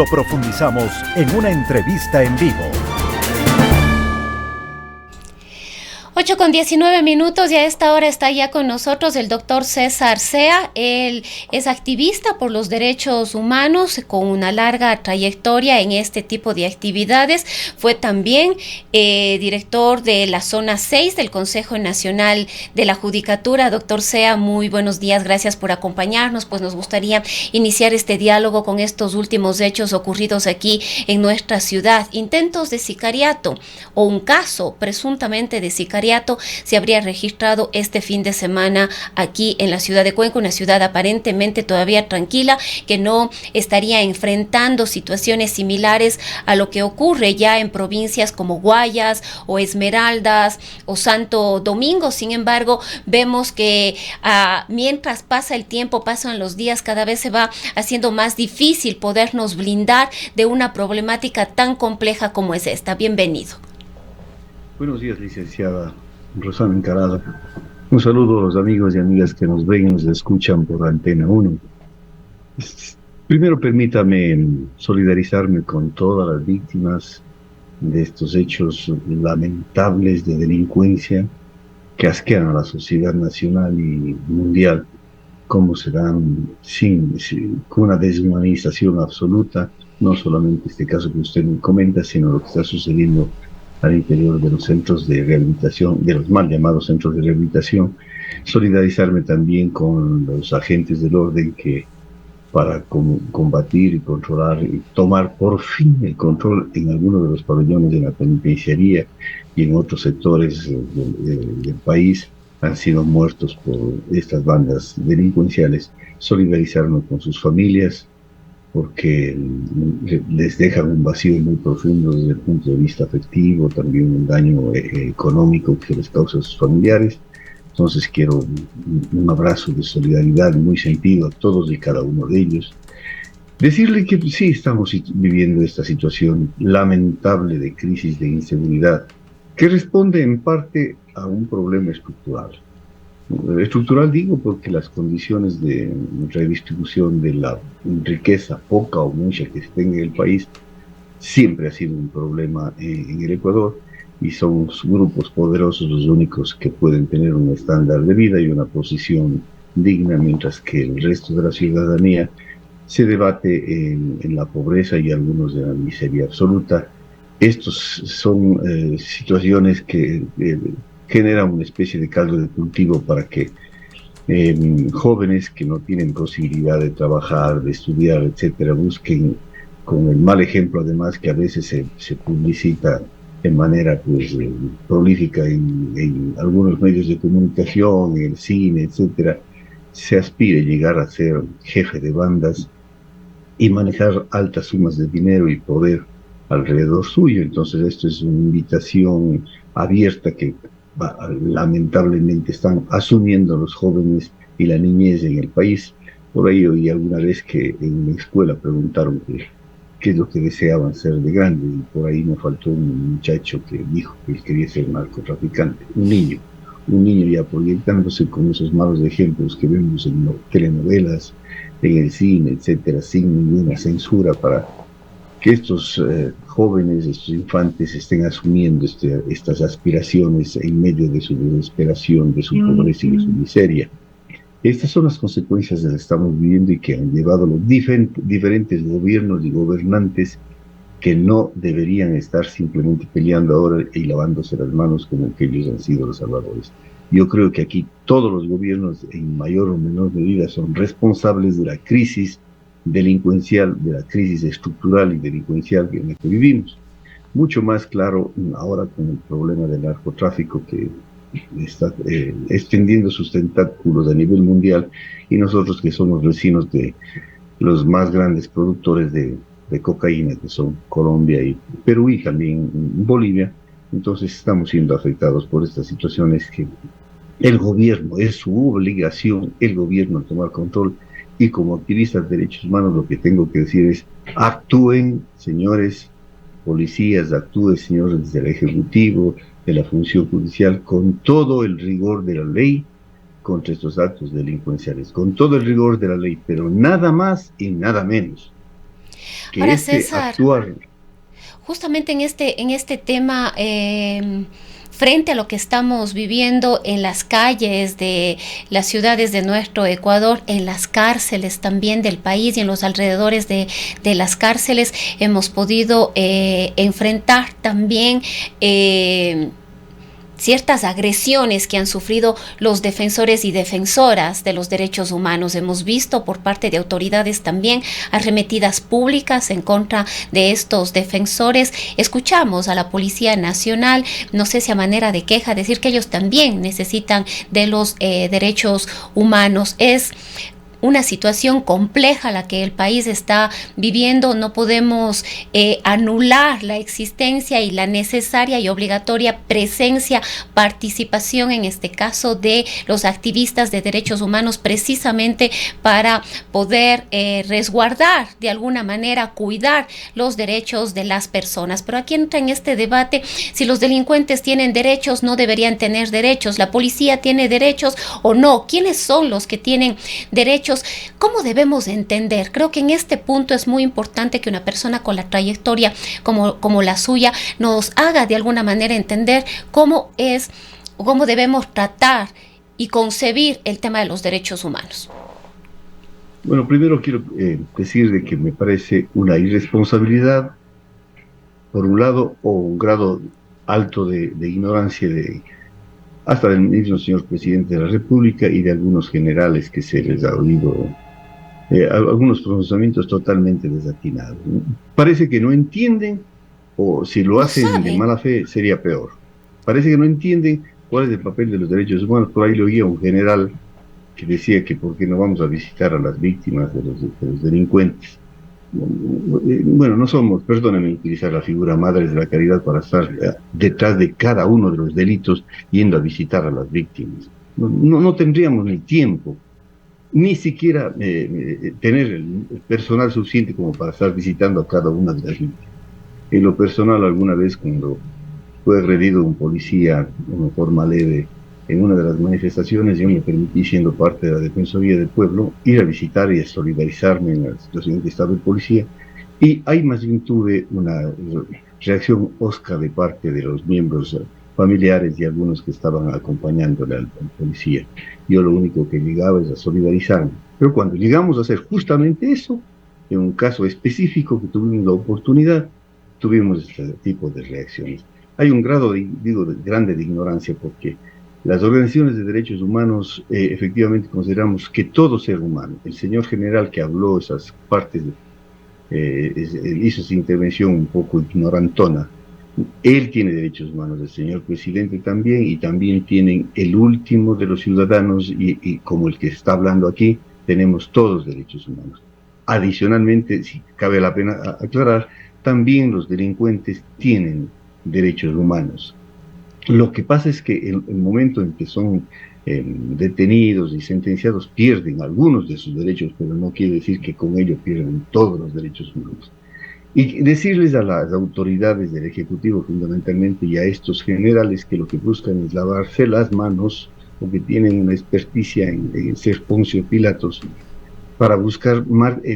lo profundizamos en una entrevista en vivo. 8:19 y a esta hora está ya con nosotros el doctor César Sea. Él es activista por los derechos humanos con una larga trayectoria en este tipo de actividades. Fue también director de la zona 6 del Consejo Nacional de la Judicatura. Doctor Sea, muy buenos días, gracias por acompañarnos. Pues nos gustaría iniciar este diálogo con estos últimos hechos ocurridos aquí en nuestra ciudad. Intentos de sicariato o un caso presuntamente de sicariato se habría registrado este fin de semana aquí en la ciudad de Cuenca, una ciudad aparentemente todavía tranquila, que no estaría enfrentando situaciones similares a lo que ocurre ya en provincias como Guayas o Esmeraldas o Santo Domingo. Sin embargo, vemos que mientras pasa el tiempo, pasan los días, cada vez se va haciendo más difícil podernos blindar de una problemática tan compleja como es esta. Bienvenido. Buenos días, licenciada Rosana Encarada. Un saludo a los amigos y amigas que nos ven y nos escuchan por Antena 1. Primero, permítame solidarizarme con todas las víctimas de estos hechos lamentables de delincuencia que asquean a la sociedad nacional y mundial, cómo se dan con una deshumanización absoluta, no solamente este caso que usted me comenta, sino lo que está sucediendo al interior de los centros de rehabilitación, de los mal llamados centros de rehabilitación. Solidarizarme también con los agentes del orden que para combatir y controlar y tomar por fin el control en algunos de los pabellones de la penitenciaría y en otros sectores del país han sido muertos por estas bandas delincuenciales. Solidarizarnos con sus familias, porque les dejan un vacío muy profundo desde el punto de vista afectivo, también un daño económico que les causa a sus familiares. Entonces quiero un abrazo de solidaridad muy sentido a todos y cada uno de ellos. Decirle que sí estamos viviendo esta situación lamentable de crisis de inseguridad, que responde en parte a un problema estructural. Estructural digo porque las condiciones de redistribución de la riqueza, poca o mucha que se tenga en el país, siempre ha sido un problema en el Ecuador, y son los grupos poderosos los únicos que pueden tener un estándar de vida y una posición digna, mientras que el resto de la ciudadanía se debate en la pobreza y algunos de la miseria absoluta. Estos son situaciones que generan una especie de caldo de cultivo para que jóvenes que no tienen posibilidad de trabajar, de estudiar, etcétera, busquen, con el mal ejemplo además que a veces se publicita de manera prolífica en algunos medios de comunicación, en el cine, etcétera, se aspire a llegar a ser jefe de bandas y manejar altas sumas de dinero y poder alrededor suyo. Entonces esto es una invitación abierta que lamentablemente están asumiendo los jóvenes y la niñez en el país. Por ahí oí alguna vez que en una escuela preguntaron qué es lo que deseaban ser de grande, y por ahí me faltó un muchacho que dijo que él quería ser narcotraficante, un niño ya proyectándose con esos malos ejemplos que vemos en telenovelas, en el cine, etcétera, sin ninguna censura, para que estos jóvenes, estos infantes estén asumiendo estas aspiraciones en medio de su desesperación, de su pobreza y de su miseria. Estas son las consecuencias de las que estamos viviendo y que han llevado a los diferentes gobiernos y gobernantes que no deberían estar simplemente peleando ahora y lavándose las manos como que ellos han sido los salvadores. Yo creo que aquí todos los gobiernos, en mayor o menor medida, son responsables de la crisis delincuencial, de la crisis estructural y delincuencial en la que vivimos. Mucho más claro ahora con el problema del narcotráfico, que está extendiendo sus tentáculos a nivel mundial, y nosotros que somos vecinos de los más grandes productores de cocaína, que son Colombia y Perú y también Bolivia. Entonces estamos siendo afectados por estas situaciones que el gobierno, es su obligación, el gobierno, tomar control. Y como activistas de derechos humanos lo que tengo que decir es: actúen, señores policías, actúen, señores del Ejecutivo, de la función judicial, con todo el rigor de la ley contra estos actos delincuenciales, con todo el rigor de la ley, pero nada más y nada menos. que Ahora, este César, actuar. justamente en este tema, frente a lo que estamos viviendo en las calles de las ciudades de nuestro Ecuador, en las cárceles también del país y en los alrededores de las cárceles, hemos podido enfrentar también ciertas agresiones que han sufrido los defensores y defensoras de los derechos humanos. Hemos visto por parte de autoridades también arremetidas públicas en contra de estos defensores. Escuchamos a la Policía Nacional, no sé si a manera de queja, decir que ellos también necesitan de los derechos humanos. Es una situación compleja la que el país está viviendo. No podemos anular la existencia y la necesaria y obligatoria presencia, participación en este caso de los activistas de derechos humanos, precisamente para poder resguardar de alguna manera, cuidar los derechos de las personas. Pero aquí entra en este debate si los delincuentes tienen derechos, no deberían tener derechos, la policía tiene derechos o no, quiénes son los que tienen derechos. ¿Cómo debemos entender? Creo que en este punto es muy importante que una persona con la trayectoria como la suya nos haga de alguna manera entender cómo debemos tratar y concebir el tema de los derechos humanos. Bueno, primero quiero decir de que me parece una irresponsabilidad, por un lado, o un grado alto de ignorancia hasta del mismo señor presidente de la República y de algunos generales que se les ha oído algunos pronunciamientos totalmente desatinados, ¿no? Parece que no entienden, o si lo No hacen de saben. mala fe, sería peor. Parece que no entienden cuál es el papel de los derechos humanos. Por ahí lo oía un general que decía que por qué no vamos a visitar a las víctimas de los delincuentes. Bueno, no somos, perdónenme utilizar la figura madres de la caridad para estar detrás de cada uno de los delitos yendo a visitar a las víctimas. No tendríamos ni tiempo, ni siquiera tener el personal suficiente como para estar visitando a cada una de las víctimas. En lo personal, alguna vez cuando fue agredido un policía de una forma leve en una de las manifestaciones, yo me permití, siendo parte de la Defensoría del Pueblo, ir a visitar y a solidarizarme en la situación en que estaba el policía, y ahí más bien tuve una reacción hosca de parte de los miembros familiares y algunos que estaban acompañándole al policía. Yo lo único que llegaba es a solidarizarme. Pero cuando llegamos a hacer justamente eso, en un caso específico que tuvimos la oportunidad, tuvimos este tipo de reacciones. Hay un grado, grande de ignorancia, porque las organizaciones de derechos humanos efectivamente consideramos que todo ser humano, el señor general que habló esas partes, hizo esa intervención un poco ignorantona, él tiene derechos humanos, el señor presidente también, y también tienen el último de los ciudadanos, y como el que está hablando aquí, tenemos todos derechos humanos. Adicionalmente, si cabe la pena aclarar, también los delincuentes tienen derechos humanos. Lo que pasa es que el momento en que son detenidos y sentenciados, pierden algunos de sus derechos, pero no quiere decir que con ello pierden todos los derechos humanos. Y decirles a las autoridades del Ejecutivo fundamentalmente y a estos generales que lo que buscan es lavarse las manos, o que tienen una experticia en ser Poncio Pilatos, para buscar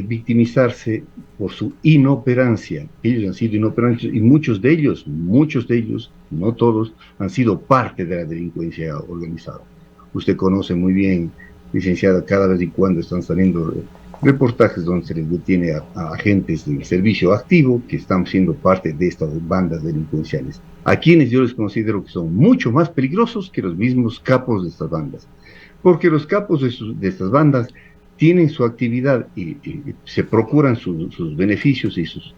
victimizarse por su inoperancia. Ellos han sido inoperantes, y muchos de ellos, no todos, han sido parte de la delincuencia organizada. Usted conoce muy bien, licenciada, cada vez y cuando están saliendo reportajes donde se les detiene a agentes del servicio activo que están siendo parte de estas bandas delincuenciales, a quienes yo les considero que son mucho más peligrosos que los mismos capos de estas bandas, porque los capos de estas bandas tienen su actividad y se procuran sus beneficios y sus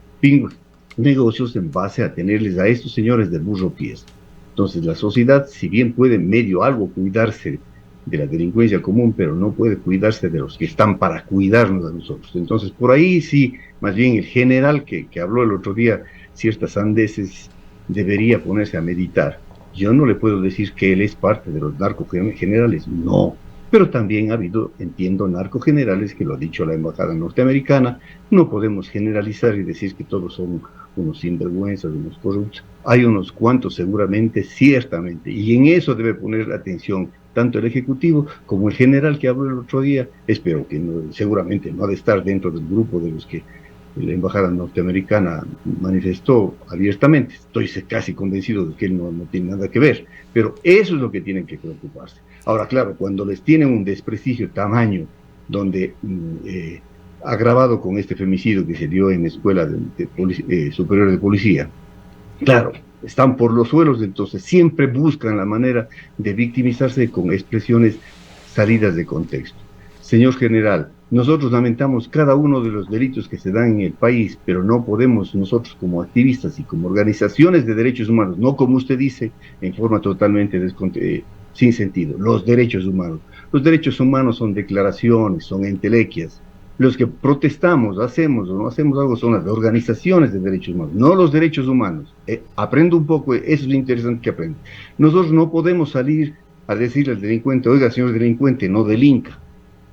negocios en base a tenerles a estos señores de burro pies. Entonces la sociedad, si bien puede medio algo cuidarse de la delincuencia común, pero no puede cuidarse de los que están para cuidarnos a nosotros. Entonces por ahí sí, más bien el general que habló el otro día ciertas sandeces debería ponerse a meditar. Yo no le puedo decir que él es parte de los narcogenerales, no. Pero también ha habido, entiendo, narcogenerales, que lo ha dicho la embajada norteamericana. No podemos generalizar y decir que todos son unos sinvergüenzas, unos corruptos. Hay unos cuantos seguramente, ciertamente, y en eso debe poner atención tanto el Ejecutivo como el general que habló el otro día. Espero que no, seguramente no ha de estar dentro del grupo de los que la embajada norteamericana manifestó abiertamente. Estoy casi convencido de que él no tiene nada que ver, pero eso es lo que tienen que preocuparse. Ahora, claro, cuando les tienen un desprestigio tamaño, donde agravado con este femicidio que se dio en la Escuela Superior de Policía, claro, están por los suelos, entonces siempre buscan la manera de victimizarse con expresiones salidas de contexto. Señor general, nosotros lamentamos cada uno de los delitos que se dan en el país, pero no podemos nosotros como activistas y como organizaciones de derechos humanos, no como usted dice, en forma totalmente sin sentido, los derechos humanos. Los derechos humanos son declaraciones, son entelequias. Los que protestamos, hacemos o no hacemos algo son las organizaciones de derechos humanos, no los derechos humanos. Aprendo un poco, eso es interesante que aprenda. Nosotros no podemos salir a decirle al delincuente, oiga, señor delincuente, no delinca.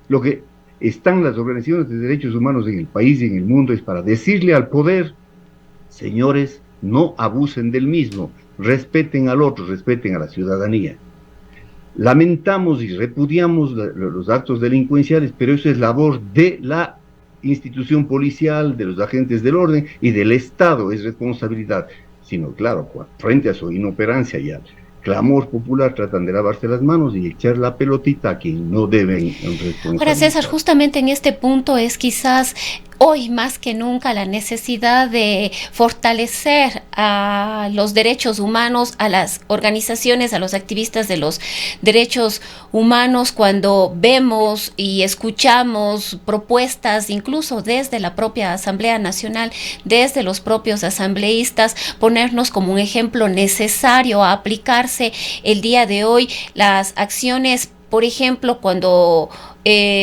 Lo que están las organizaciones de derechos humanos en el país y en el mundo es para decirle al poder, señores, no abusen del mismo, respeten al otro, respeten a la ciudadanía. Lamentamos y repudiamos los actos delincuenciales, pero eso es labor de la institución policial, de los agentes del orden y del Estado, es responsabilidad. Sino, claro, frente a su inoperancia y al clamor popular, tratan de lavarse las manos y echar la pelotita a quien no deben responsabilizar. Ahora, César, justamente en este punto es quizás hoy más que nunca la necesidad de fortalecer a los derechos humanos, a las organizaciones, a los activistas de los derechos humanos, cuando vemos y escuchamos propuestas, incluso desde la propia Asamblea Nacional, desde los propios asambleístas, ponernos como un ejemplo necesario a aplicarse el día de hoy, las acciones, por ejemplo, cuando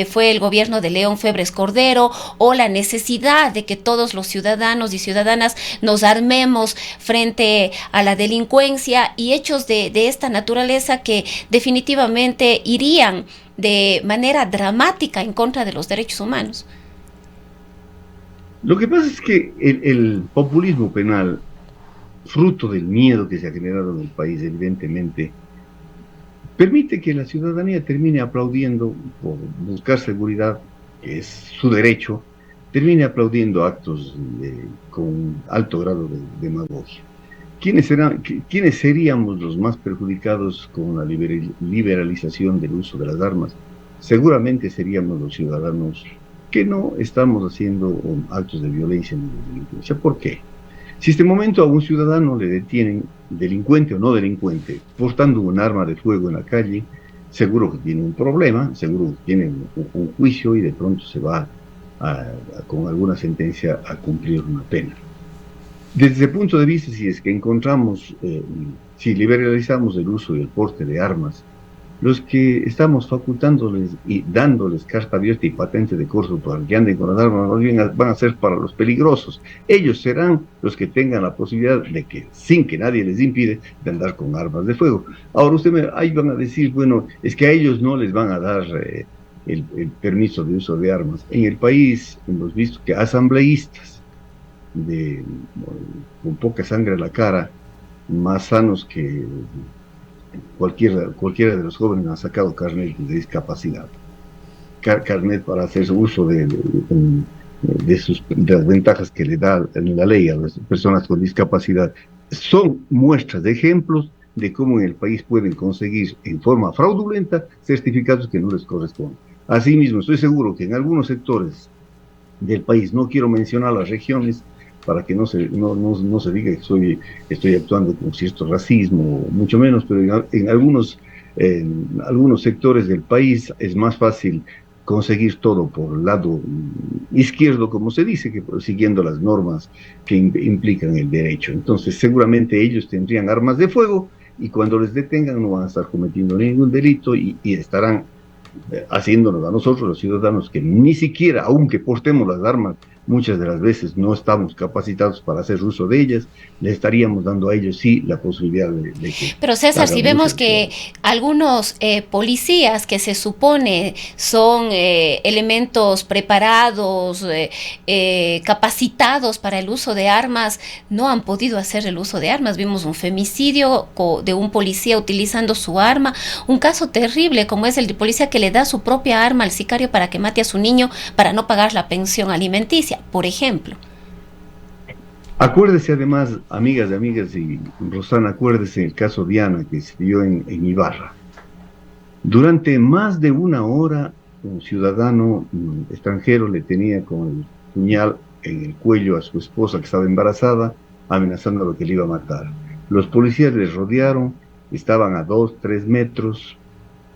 fue el gobierno de León Febres Cordero, o la necesidad de que todos los ciudadanos y ciudadanas nos armemos frente a la delincuencia y hechos de esta naturaleza que definitivamente irían de manera dramática en contra de los derechos humanos. Lo que pasa es que el populismo penal, fruto del miedo que se ha generado en el país, evidentemente, permite que la ciudadanía termine aplaudiendo por buscar seguridad, que es su derecho, termine aplaudiendo actos con alto grado de demagogia. ¿Quiénes seríamos los más perjudicados con la liberalización del uso de las armas? Seguramente seríamos los ciudadanos que no estamos haciendo actos de violencia ni de delincuencia. ¿Por qué? Si este momento a un ciudadano le detienen, delincuente o no delincuente, portando un arma de fuego en la calle, seguro que tiene un problema, seguro que tiene un juicio y de pronto se va con alguna sentencia a cumplir una pena. Desde el punto de vista, si es que encontramos, si liberalizamos el uso y el porte de armas, los que estamos facultándoles y dándoles carta abierta y patente de corso para que anden con las armas, más bien van a ser para los peligrosos. Ellos serán los que tengan la posibilidad de que, sin que nadie les impide, de andar con armas de fuego. Ahora ahí van a decir, bueno, es que a ellos no les van a dar el permiso de uso de armas. En el país hemos visto que asambleístas con poca sangre a la cara, más sanos que cualquiera de los jóvenes, han sacado carnet de discapacidad, carnet para hacer uso de las ventajas que le da la ley a las personas con discapacidad. Son muestras de ejemplos de cómo en el país pueden conseguir en forma fraudulenta certificados que no les corresponden. Asimismo, estoy seguro que en algunos sectores del país, no quiero mencionar las regiones para que no se diga que estoy actuando con cierto racismo, mucho menos, pero en algunos sectores del país es más fácil conseguir todo por el lado izquierdo, como se dice, que siguiendo las normas que implican el derecho. Entonces, seguramente ellos tendrían armas de fuego y cuando les detengan no van a estar cometiendo ningún delito y estarán haciéndonos a nosotros, los ciudadanos, que ni siquiera, aunque portemos las armas, muchas de las veces no estamos capacitados para hacer uso de ellas, le estaríamos dando a ellos sí la posibilidad de que... Pero César, si vemos que algunos policías que se supone son elementos preparados, capacitados para el uso de armas, no han podido hacer el uso de armas. Vimos un femicidio de un policía utilizando su arma, un caso terrible como es el de policía que le da su propia arma al sicario para que mate a su niño para no pagar la pensión alimenticia, por ejemplo. Acuérdese además, amigas y amigas, y Rosana, acuérdese el caso Diana que se dio en Ibarra. Durante más de una hora, un ciudadano extranjero le tenía con el puñal en el cuello a su esposa que estaba embarazada, amenazando lo que le iba a matar. Los policías les rodearon, estaban a 2, 3 metros,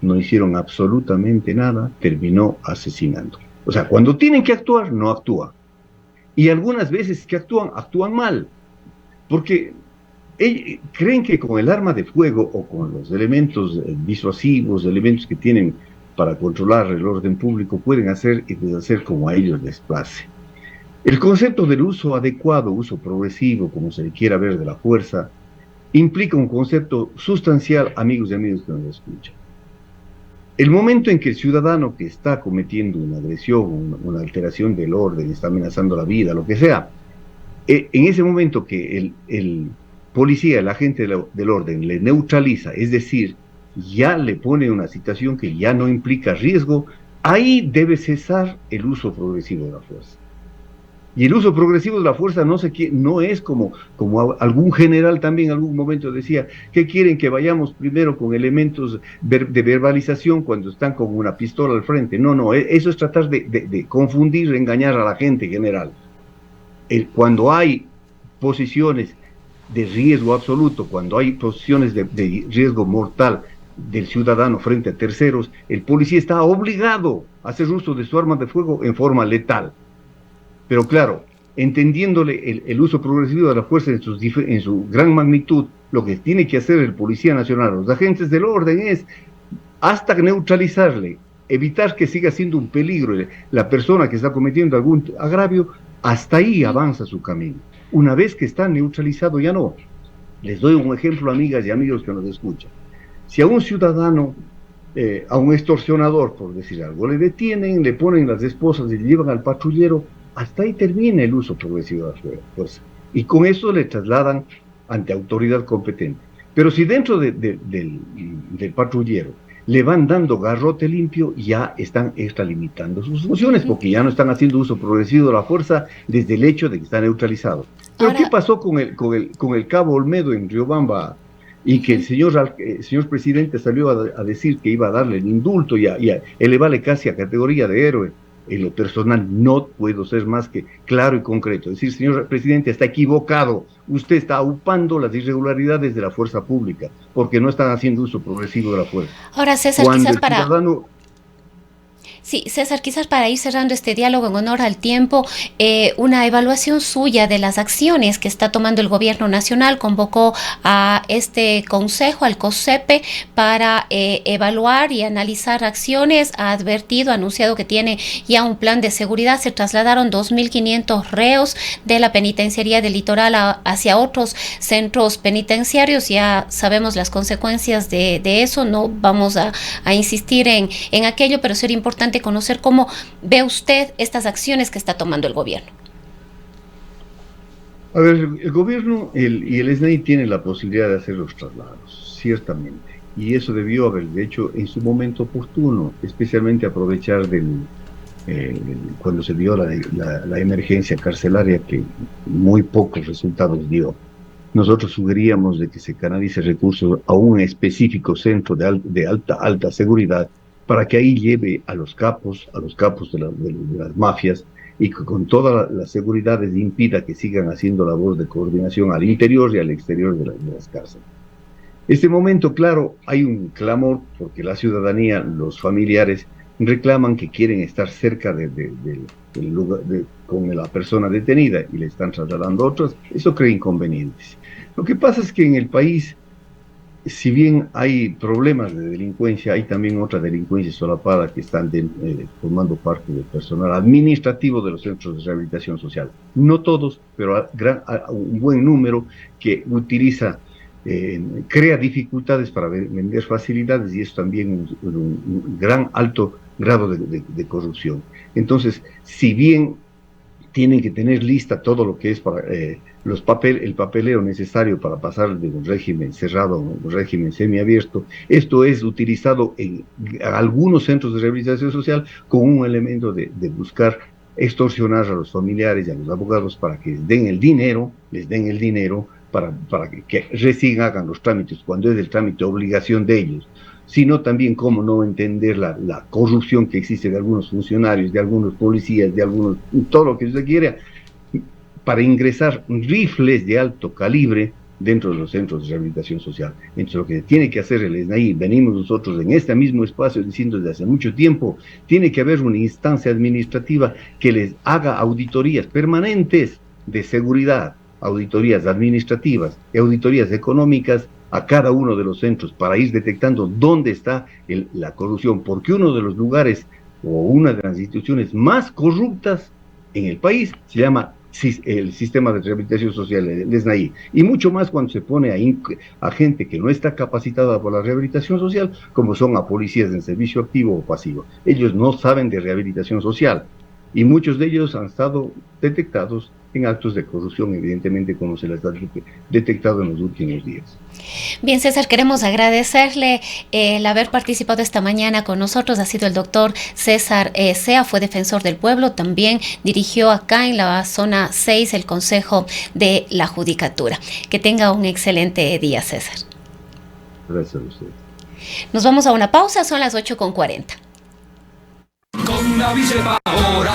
no hicieron absolutamente nada, terminó asesinando. O sea, cuando tienen que actuar, no actúan. Y algunas veces que actúan, actúan mal, porque creen que con el arma de fuego o con los elementos disuasivos, elementos que tienen para controlar el orden público, pueden hacer y deshacer como a ellos les place. El concepto del uso adecuado, uso progresivo, como se le quiera ver, de la fuerza, implica un concepto sustancial, amigos y amigas que nos escuchan. El momento en que el ciudadano que está cometiendo una agresión, una alteración del orden, está amenazando la vida, lo que sea, en ese momento que el policía, el agente del orden, le neutraliza, es decir, ya le pone una situación que ya no implica riesgo, ahí debe cesar el uso progresivo de la fuerza. Y el uso progresivo de la fuerza no es como algún general también en algún momento decía, que quieren que vayamos primero con elementos de verbalización cuando están con una pistola al frente. No, eso es tratar de confundir, engañar a la gente general. Cuando hay posiciones de riesgo absoluto, cuando hay posiciones de riesgo mortal del ciudadano frente a terceros, el policía está obligado a hacer uso de su arma de fuego en forma letal. Pero claro, entendiéndole el uso progresivo de la fuerza en su gran magnitud, lo que tiene que hacer el Policía Nacional, los agentes del orden, es hasta neutralizarle, evitar que siga siendo un peligro la persona que está cometiendo algún agravio, hasta ahí avanza su camino. Una vez que está neutralizado, ya no. Les doy un ejemplo, amigas y amigos que nos escuchan. Si a un ciudadano, a un extorsionador, por decir algo, le detienen, le ponen las esposas y le llevan al patrullero, hasta ahí termina el uso progresivo de la fuerza. Y con eso le trasladan ante autoridad competente. Pero si dentro del patrullero le van dando garrote limpio, ya están extralimitando sus funciones, porque ya no están haciendo uso progresivo de la fuerza desde el hecho de que está neutralizado. Pero ¿qué pasó con el cabo Olmedo en Riobamba? Y que el señor presidente salió a decir que iba a darle el indulto y a elevarle casi a categoría de héroe. En lo personal no puedo ser más que claro y concreto. Es decir, señor presidente, está equivocado. Usted está aupando las irregularidades de la fuerza pública, porque no están haciendo uso progresivo de la fuerza. Ahora, César, Sí, César, quizás para ir cerrando este diálogo en honor al tiempo, una evaluación suya de las acciones que está tomando el gobierno nacional. Convocó a este consejo, al COSEPE, para evaluar y analizar acciones. Ha advertido, ha anunciado que tiene ya un plan de seguridad. Se trasladaron 2.500 reos de la penitenciaría del Litoral hacia otros centros penitenciarios. Ya sabemos las consecuencias de eso, no vamos a insistir en aquello, pero sería importante conocer cómo ve usted estas acciones que está tomando el gobierno. A ver, el gobierno y el SNI tienen la posibilidad de hacer los traslados, ciertamente, y eso debió haber hecho en su momento oportuno, especialmente aprovechar cuando se dio la emergencia carcelaria, que muy pocos resultados dio. Nosotros sugeríamos de que se canalice recursos a un específico centro de alta seguridad, para que ahí lleve a los capos de las mafias, y que con todas las seguridades impida que sigan haciendo labor de coordinación al interior y al exterior de las cárceles. Este momento, claro, hay un clamor porque la ciudadanía, los familiares, reclaman que quieren estar cerca del lugar con la persona detenida y le están trasladando a otros. Eso crea inconvenientes. Lo que pasa es que en el país, si bien hay problemas de delincuencia, hay también otra delincuencia solapada que están formando parte del personal administrativo de los centros de rehabilitación social. No todos, pero un buen número que utiliza, crea dificultades para vender facilidades, y eso también un gran alto grado de corrupción. Entonces, si bien tienen que tener lista todo lo que es para el papeleo necesario para pasar de un régimen cerrado a un régimen semiabierto. Esto es utilizado en algunos centros de rehabilitación social con un elemento de buscar extorsionar a los familiares y a los abogados para que les den el dinero para que recién hagan los trámites, cuando es el trámite obligación de ellos, sino también cómo no entender la corrupción que existe de algunos funcionarios, de algunos policías, de algunos, todo lo que se quiera, para ingresar rifles de alto calibre dentro de los centros de rehabilitación social. Entonces, lo que tiene que hacer el SNAI, venimos nosotros en este mismo espacio diciendo desde hace mucho tiempo, tiene que haber una instancia administrativa que les haga auditorías permanentes de seguridad, auditorías administrativas y auditorías económicas a cada uno de los centros para ir detectando dónde está la corrupción, porque uno de los lugares o una de las instituciones más corruptas en el país se llama el sistema de rehabilitación social, el SNAI, y mucho más cuando se pone a gente que no está capacitada por la rehabilitación social, como son a policías en servicio activo o pasivo. Ellos no saben de rehabilitación social, y muchos de ellos han estado detectados en actos de corrupción, evidentemente, como se les ha detectado en los últimos días. Bien, César, queremos agradecerle el haber participado esta mañana con nosotros. Ha sido el doctor César Sea, fue defensor del pueblo, también dirigió acá en la zona 6 el Consejo de la Judicatura. Que tenga un excelente día, César. Gracias a usted. Nos vamos a una pausa, son las 8:40. Con la ahora.